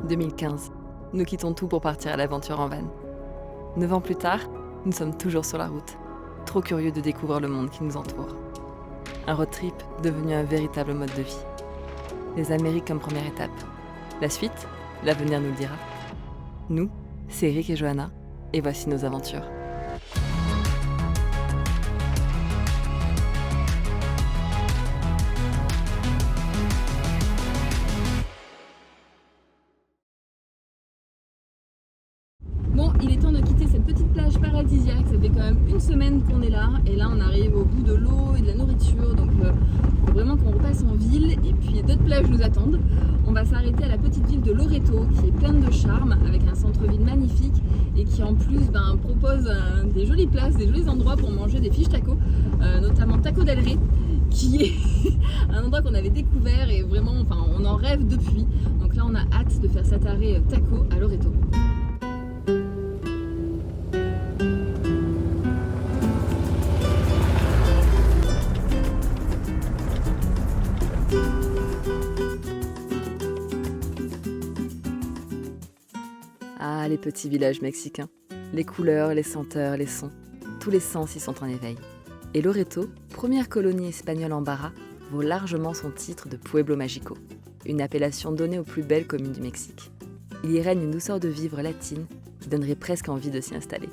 2015. Nous quittons tout pour partir à l'aventure en van. 9 ans plus tard, nous sommes toujours sur la route, trop curieux de découvrir le monde qui nous entoure. Un road trip devenu un véritable mode de vie. Les Amériques comme première étape. La suite, l'avenir nous le dira. Nous, c'est Eric et Johanna, et voici nos aventures. Bon, il est temps de quitter cette petite plage paradisiaque, ça fait quand même une semaine qu'on est là, et là on arrive au bout de l'eau et de la nourriture, donc faut vraiment qu'on repasse en ville, et puis d'autres plages nous attendent. On va s'arrêter à la petite ville de Loreto, qui est pleine de charme, avec un centre-ville magnifique, et qui en plus propose des jolies places, des jolis endroits pour manger des fish tacos, notamment Taco del Rey, qui est un endroit qu'on avait découvert, et vraiment, on en rêve depuis. Donc là on a hâte de faire cet arrêt taco à Loreto. Ah, les petits villages mexicains. Les couleurs, les senteurs, les sons. Tous les sens y sont en éveil. Et Loreto, première colonie espagnole en Baja, vaut largement son titre de Pueblo Mágico, une appellation donnée aux plus belles communes du Mexique. Il y règne une douceur de vivre latine qui donnerait presque envie de s'y installer.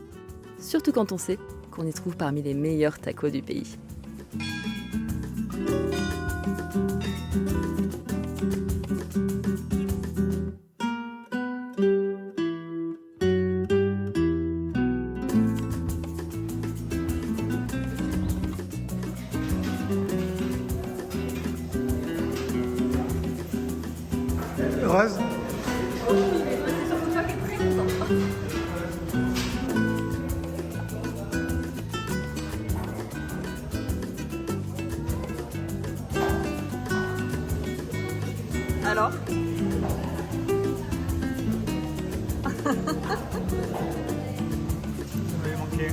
Surtout quand on sait qu'on y trouve parmi les meilleurs tacos du pays. Heureuse? Alors ? Ça m'avait manqué.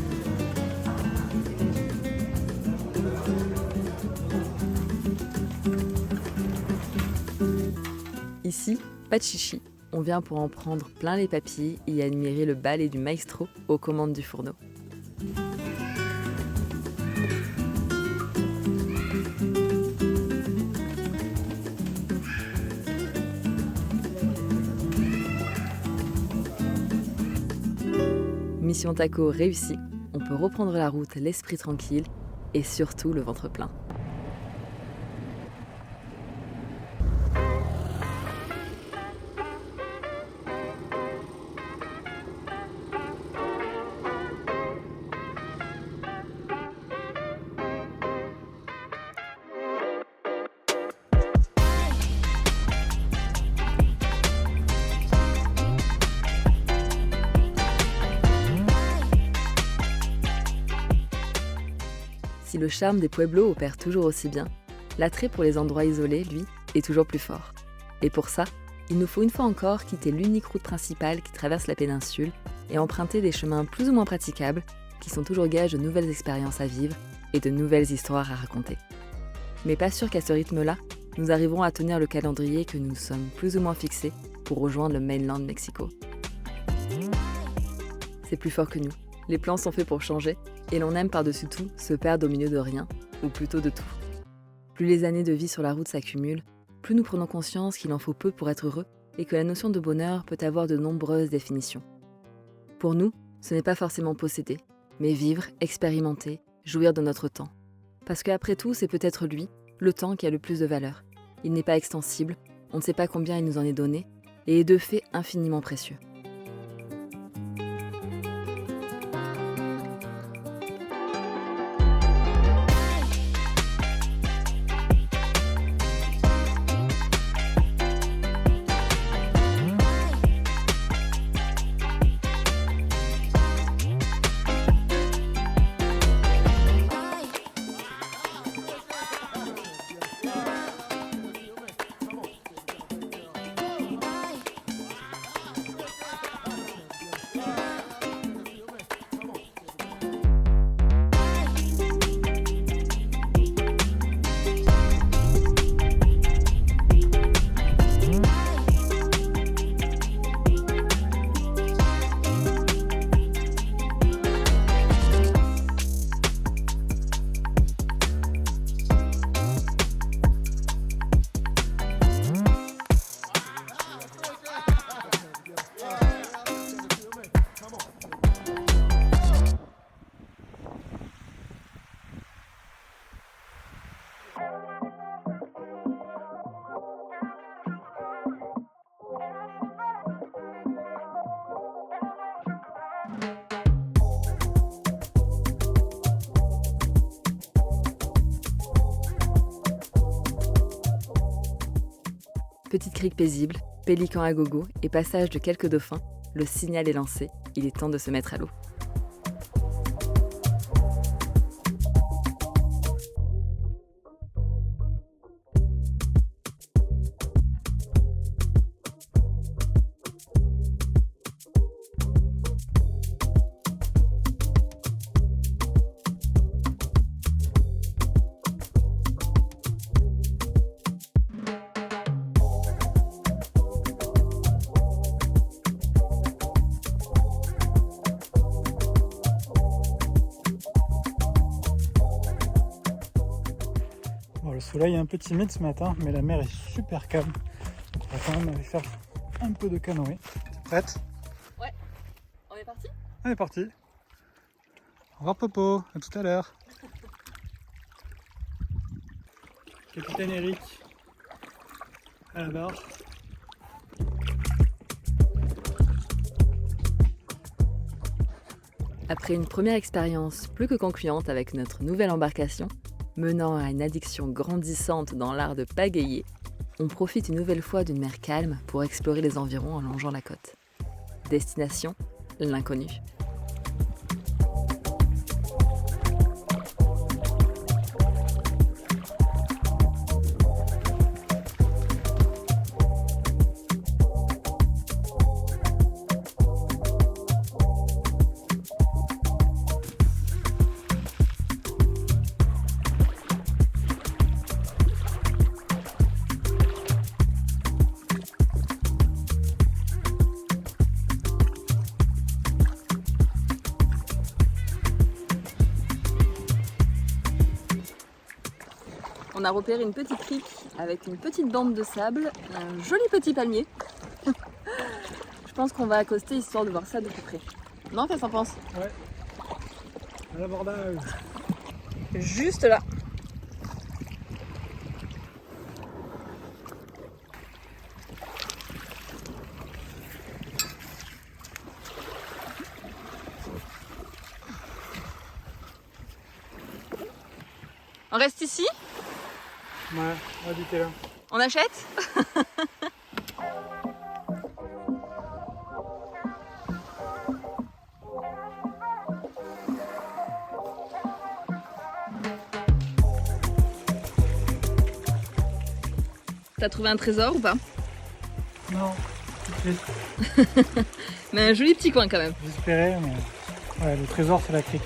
Ici, pas de chichi. On vient pour en prendre plein les papilles et y admirer le ballet du maestro aux commandes du fourneau. Mission taco réussie, on peut reprendre la route l'esprit tranquille et surtout le ventre plein. Si le charme des pueblos opère toujours aussi bien, l'attrait pour les endroits isolés, lui, est toujours plus fort. Et pour ça, il nous faut une fois encore quitter l'unique route principale qui traverse la péninsule et emprunter des chemins plus ou moins praticables qui sont toujours gages de nouvelles expériences à vivre et de nouvelles histoires à raconter. Mais pas sûr qu'à ce rythme-là, nous arriverons à tenir le calendrier que nous nous sommes plus ou moins fixés pour rejoindre le mainland Mexico. C'est plus fort que nous. Les plans sont faits pour changer, et l'on aime par-dessus tout se perdre au milieu de rien, ou plutôt de tout. Plus les années de vie sur la route s'accumulent, plus nous prenons conscience qu'il en faut peu pour être heureux, et que la notion de bonheur peut avoir de nombreuses définitions. Pour nous, ce n'est pas forcément posséder, mais vivre, expérimenter, jouir de notre temps. Parce qu'après tout, c'est peut-être lui, le temps, qui a le plus de valeur. Il n'est pas extensible, on ne sait pas combien il nous en est donné, et est de fait infiniment précieux. petite crique paisible, pélican à gogo et passage de quelques dauphins, le signal est lancé, il est temps de se mettre à l'eau. Bon, le soleil est un peu timide ce matin, mais la mer est super calme. On va quand même aller faire un peu de canoë. T'es prête? Ouais, on est parti? On est parti. Au revoir Popo, à tout à l'heure. Capitaine Eric à la barre. Après une première expérience plus que concluante avec notre nouvelle embarcation, menant à une addiction grandissante dans l'art de pagayer, on profite une nouvelle fois d'une mer calme pour explorer les environs en longeant la côte. Destination, l'inconnu. On a repéré une petite crique avec une petite bande de sable et un joli petit palmier. Je pense qu'on va accoster histoire de voir ça de plus près. Non, qu'est-ce que t'en penses? Ouais. À l'abordage. Juste là. On reste ici? Ouais, on va habiter là. On achète? T'as trouvé un trésor ou pas? Non, j'espérais. Mais un joli petit coin quand même. J'espérais, mais ouais, le trésor c'est la crique.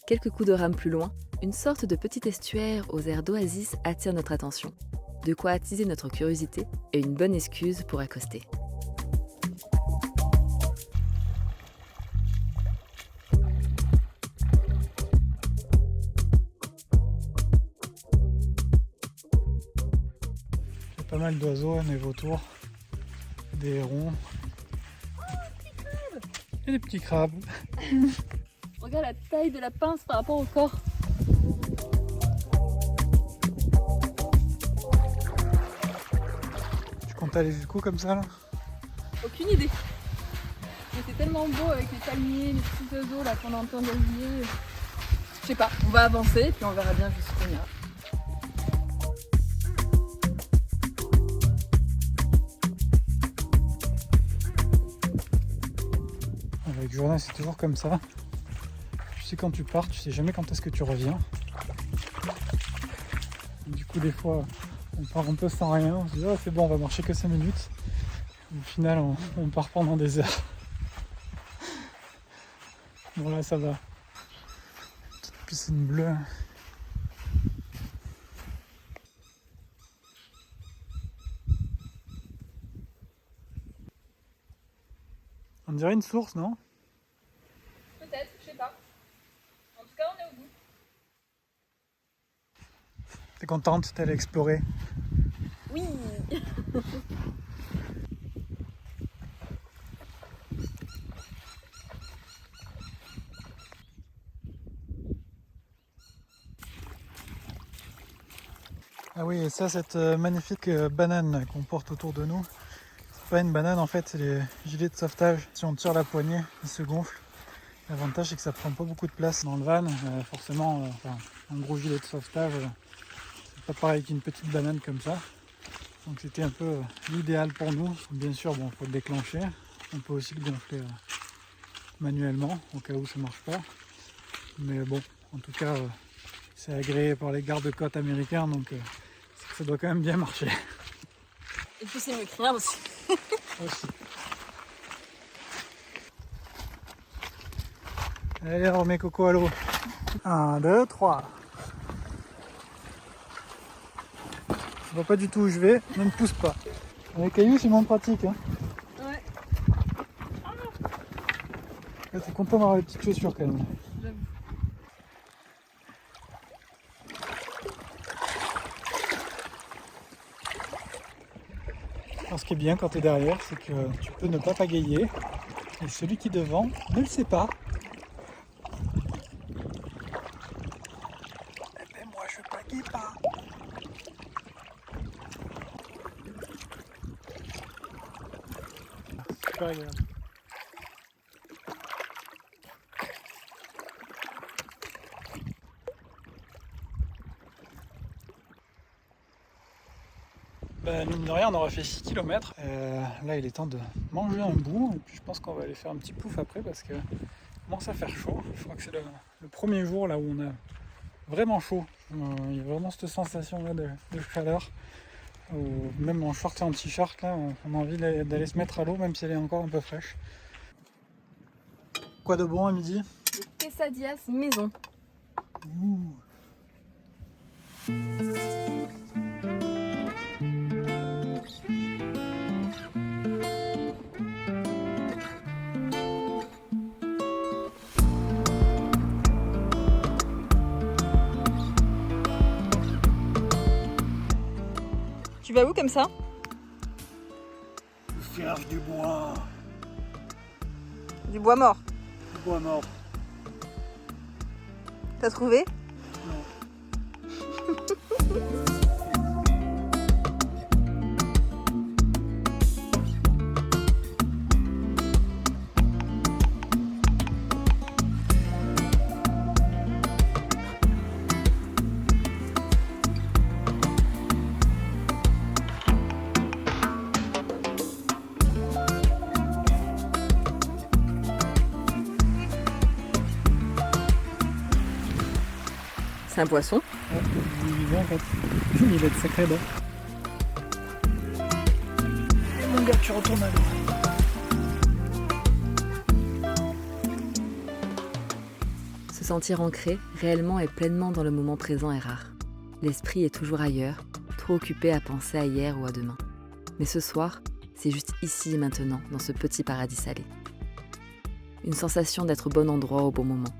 Quelques coups de rame plus loin, une sorte de petit estuaire aux airs d'oasis attire notre attention. De quoi attiser notre curiosité et une bonne excuse pour accoster. Il y a pas mal d'oiseaux, des vautours, des hérons. Et des petits crabes. Regarde la taille de la pince par rapport au corps. Tu comptes aller jusqu'où comme ça là? Aucune idée. Mais c'est tellement beau avec les palmiers, les petits oiseaux là qu'on entend gazouiller. Je sais pas, on va avancer puis on verra bien jusqu'où on ira. Avec Jourdain c'est toujours comme ça. Tu sais quand tu pars, tu sais jamais quand est-ce que tu reviens. Du coup des fois on part un peu sans rien, on se dit oh, c'est bon on va marcher que 5 minutes. Au final on part pendant des heures. Bon là ça va. Petite piscine bleue. On dirait une source, non? Peut-être, je sais pas. En tout cas, on est au bout. contente, t'allais explorer. Oui. Ah oui, et ça, cette magnifique banane qu'on porte autour de nous, c'est pas une banane en fait, c'est les gilets de sauvetage. Si on tire la poignée, ils se gonflent. L'avantage c'est que ça prend pas beaucoup de place dans le van. Forcément, un gros gilet de sauvetage, c'est pas pareil qu'une petite banane comme ça. Donc c'était un peu l'idéal pour nous. Bien sûr, bon, faut le déclencher. On peut aussi le gonfler manuellement au cas où ça marche pas. Mais bon, en tout cas, c'est agréé par les gardes-côtes américains, donc ça doit quand même bien marcher. Et puis c'est mieux que rien aussi. Aussi. Allez, on remet Coco à l'eau. 1, 2, 3. Je vois pas du tout où je vais, ne me pousse pas. Les cailloux, c'est moins pratique. Hein. Ouais. T'es content d'avoir les petites chaussures quand même. J'avoue. Alors, ce qui est bien quand tu es derrière, c'est que tu peux ne pas pagayer. Et celui qui est devant ne le sait pas. Eh ben moi je pagaie pas. Super agréable. Ben, mine de rien, on aura fait 6 km. Là, il est temps de manger un bout. Et puis, je pense qu'on va aller faire un petit pouf après parce que commence à faire chaud. Je crois que c'est le premier jour là où on a vraiment chaud. Il y a vraiment cette sensation là de chaleur. Même en short et en t-shirt, là, on a envie d'aller se mettre à l'eau, même si elle est encore un peu fraîche. Quoi de bon à midi? Des quesadillas maison. Ouh. Tu vas où comme ça? Je cherche du bois. Du bois mort. Du bois mort. T'as trouvé? Non. C'est un poisson. Ouais, il vivait en fait. Il a de sacrés dents. Et mon gars, tu retournes à l'eau. Se sentir ancré, réellement et pleinement dans le moment présent est rare. L'esprit est toujours ailleurs, trop occupé à penser à hier ou à demain. Mais ce soir, c'est juste ici et maintenant, dans ce petit paradis salé. Une sensation d'être au bon endroit au bon moment.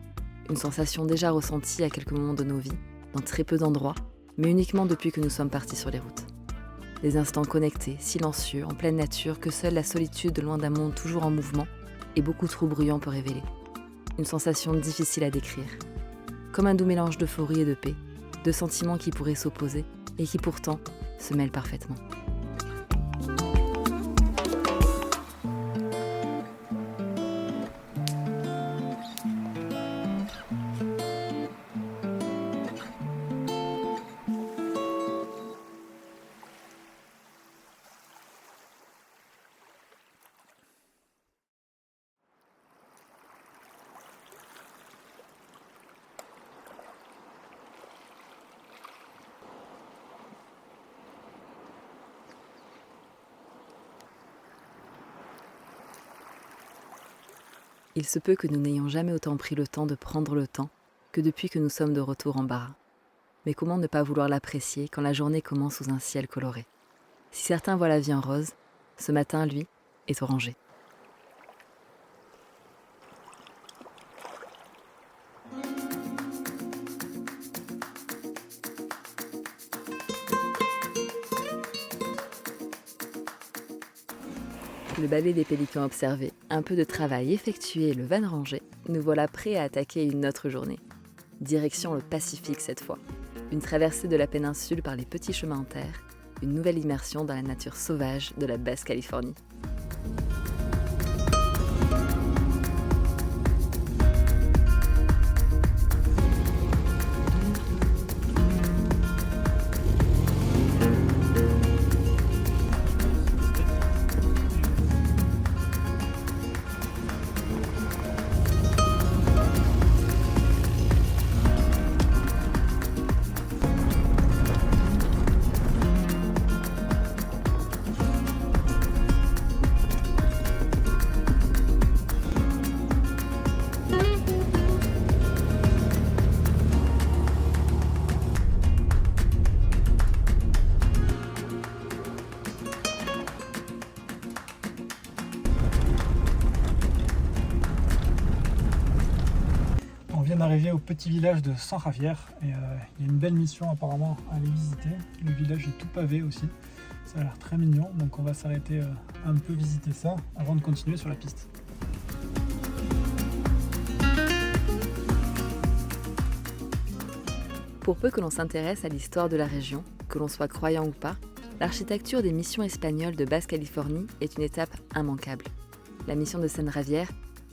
Une sensation déjà ressentie à quelques moments de nos vies, dans très peu d'endroits, mais uniquement depuis que nous sommes partis sur les routes. Des instants connectés, silencieux, en pleine nature, que seule la solitude loin d'un monde toujours en mouvement et beaucoup trop bruyant peut révéler. Une sensation difficile à décrire. Comme un doux mélange d'euphorie et de paix, deux sentiments qui pourraient s'opposer et qui pourtant se mêlent parfaitement. Il se peut que nous n'ayons jamais autant pris le temps de prendre le temps que depuis que nous sommes de retour en Bara. Mais comment ne pas vouloir l'apprécier quand la journée commence sous un ciel coloré? Si certains voient la vie en rose, ce matin, lui, est orangé. Le balai des pélicans observé, un peu de travail effectué et le van rangé, nous voilà prêts à attaquer une autre journée. Direction le Pacifique cette fois. Une traversée de la péninsule par les petits chemins en terre, une nouvelle immersion dans la nature sauvage de la Basse-Californie. On vient d'arriver au petit village de San Javier et il y a une belle mission apparemment à aller visiter. Le village est tout pavé aussi, ça a l'air très mignon, donc on va s'arrêter un peu visiter ça avant de continuer sur la piste. Pour peu que l'on s'intéresse à l'histoire de la région, que l'on soit croyant ou pas, l'architecture des missions espagnoles de Basse-Californie est une étape immanquable. La mission de San Javier,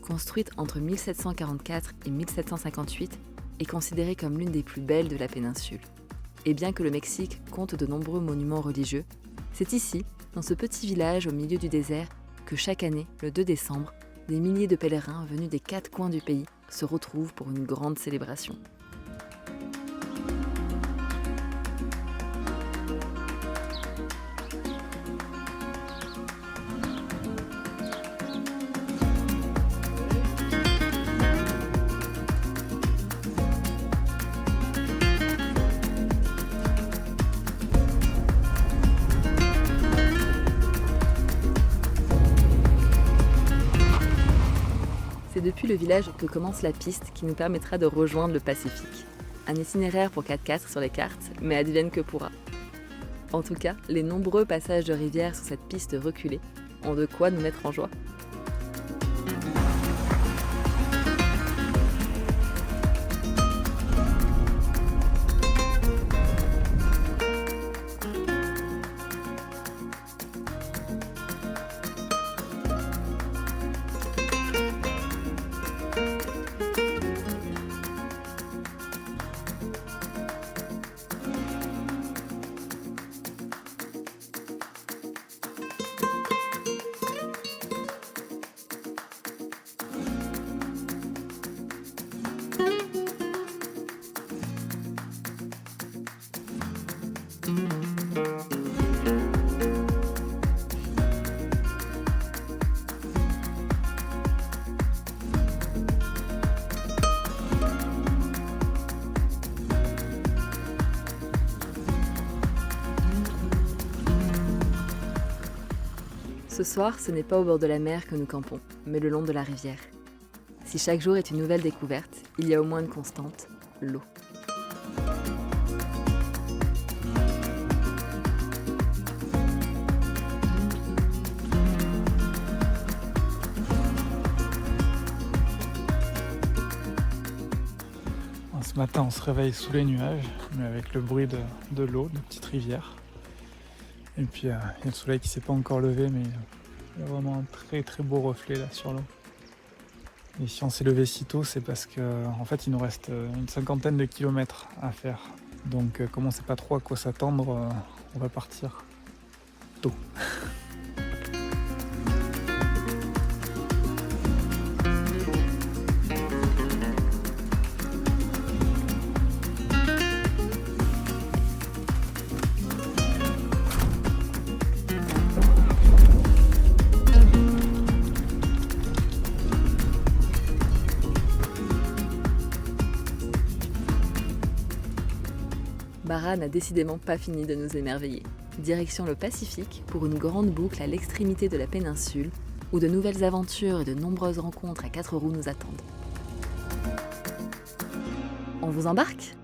construite entre 1744 et 1758, est considérée comme l'une des plus belles de la péninsule. Et bien que le Mexique compte de nombreux monuments religieux, c'est ici, dans ce petit village au milieu du désert, que chaque année, le 2 décembre, des milliers de pèlerins venus des 4 coins du pays se retrouvent pour une grande célébration. C'est depuis le village que commence la piste qui nous permettra de rejoindre le Pacifique. Un itinéraire pour 4x4 sur les cartes, mais advienne que pourra. En tout cas, les nombreux passages de rivière sur cette piste reculée ont de quoi nous mettre en joie. Ce soir, ce n'est pas au bord de la mer que nous campons, mais le long de la rivière. Si chaque jour est une nouvelle découverte, il y a au moins une constante, l'eau. Ce matin, on se réveille sous les nuages, mais avec le bruit de l'eau, de petites rivières. Et puis il y a le soleil qui ne s'est pas encore levé, mais il y a vraiment un très très beau reflet là sur l'eau. Et si on s'est levé si tôt, c'est parce qu'en fait il nous reste une 50aine de kilomètres à faire. Donc comme on ne sait pas trop à quoi s'attendre, on va partir tôt. Barra n'a décidément pas fini de nous émerveiller. Direction le Pacifique pour une grande boucle à l'extrémité de la péninsule où de nouvelles aventures et de nombreuses rencontres à 4 roues nous attendent. On vous embarque ?